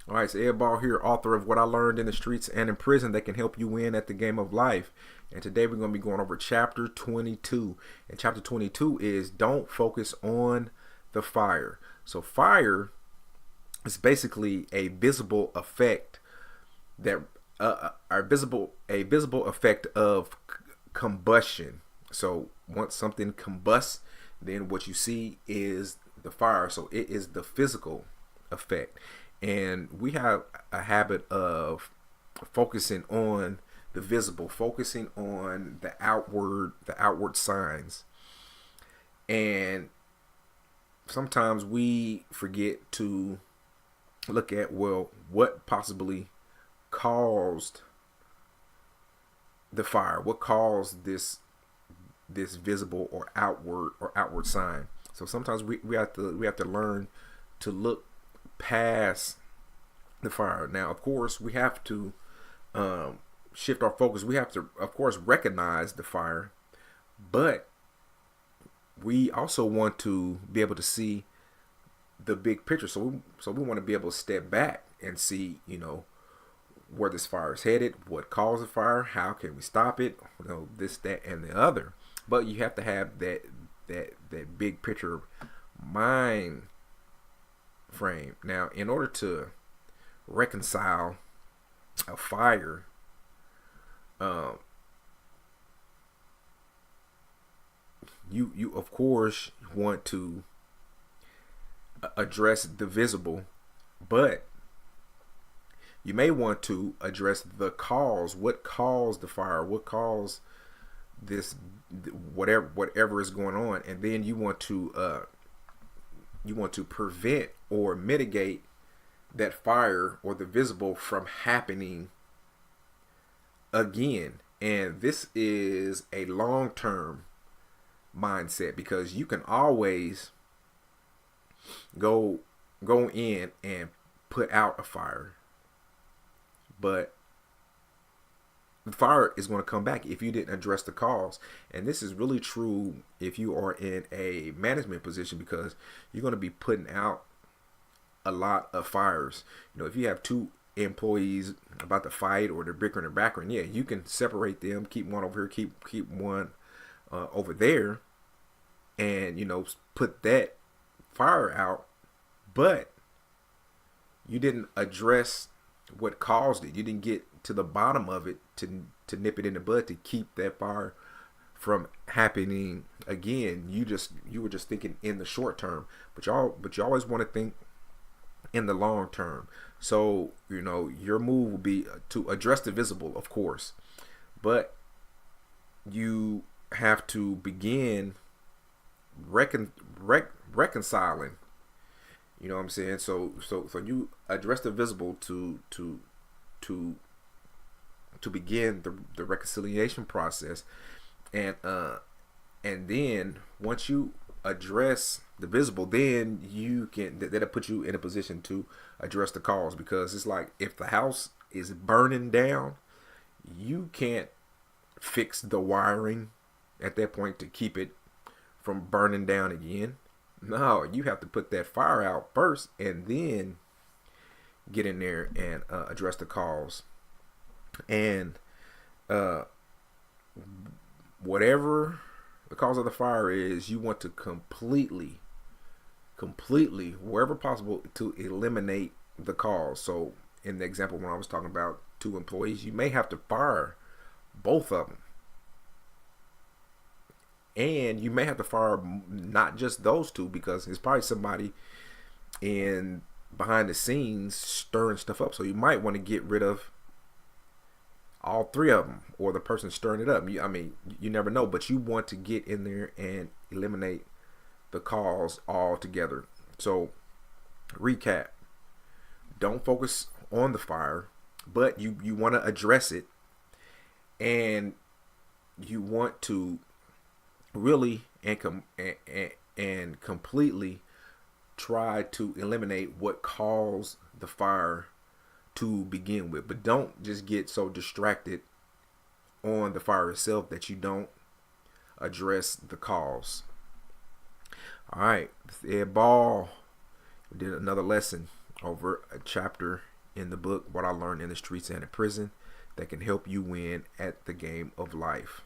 All right, so Ed Ball here, author of What I Learned in the Streets and in Prison that can help you win at the game of life. And today we're going to be going over chapter 22. And chapter 22 is Don't Focus on the Fire. So fire is basically a visible effect that a visible effect of combustion. So once something combusts, then what you see is the fire. So it is the physical effect. And we have a habit of focusing on the visible, focusing on the outward signs. And sometimes we forget to look at, well, what possibly caused the fire, what caused this visible or outward sign. So sometimes we have to learn to look past the fire. Now, of course, we have to shift our focus. We have to, of course, recognize the fire, but we also want to be able to see the big picture. So we want to be able to step back and see, where this fire is headed, what caused the fire, how can we stop it, this, that, and the other. But you have to have that big picture mind frame. Now, in order to reconcile a fire, you of course want to address the visible, but you may want to address the cause. What caused the fire? What caused this? Whatever is going on, and then you want to prevent or mitigate that fire or the visible from happening again. And this is a long-term mindset, because you can always go in and put out a fire, but the fire is going to come back if you didn't address the cause. And this is really true if you are in a management position, because you're going to be putting out a lot of fires. If you have two employees about to fight or they're bickering in the background, yeah, you can separate them, keep one over here, keep one over there, and put that fire out. But you didn't address what caused it. You didn't get to the bottom of it to nip it in the bud, to keep that fire from happening again. You were just thinking in the short term, but you always want to think in the long term. So your move will be to address the visible, of course, but you have to begin reconciling. You know what I'm saying? So you address the visible to begin the reconciliation process, and then once you address the visible, then that'll put you in a position to address the cause. Because it's like, if the house is burning down, you can't fix the wiring at that point to keep it from burning down again. No, you have to put that fire out first, and then get in there and address the cause. And whatever the cause of the fire is, you want to completely, wherever possible, to eliminate the cause. So in the example when I was talking about two employees, you may have to fire both of them. And you may have to fire not just those two, because there's probably somebody in behind the scenes stirring stuff up. So you might want to get rid of all three of them, or the person stirring it up. You never know, but you want to get in there and eliminate the cause altogether. So recap: don't focus on the fire, but you want to address it, and you want to really and completely try to eliminate what caused the fire to begin with. But don't just get so distracted on the fire itself that you don't address the cause. All right, Ed Ball, we did another lesson over a chapter in the book, What I Learned in the Streets and in Prison, that can help you win at the game of life.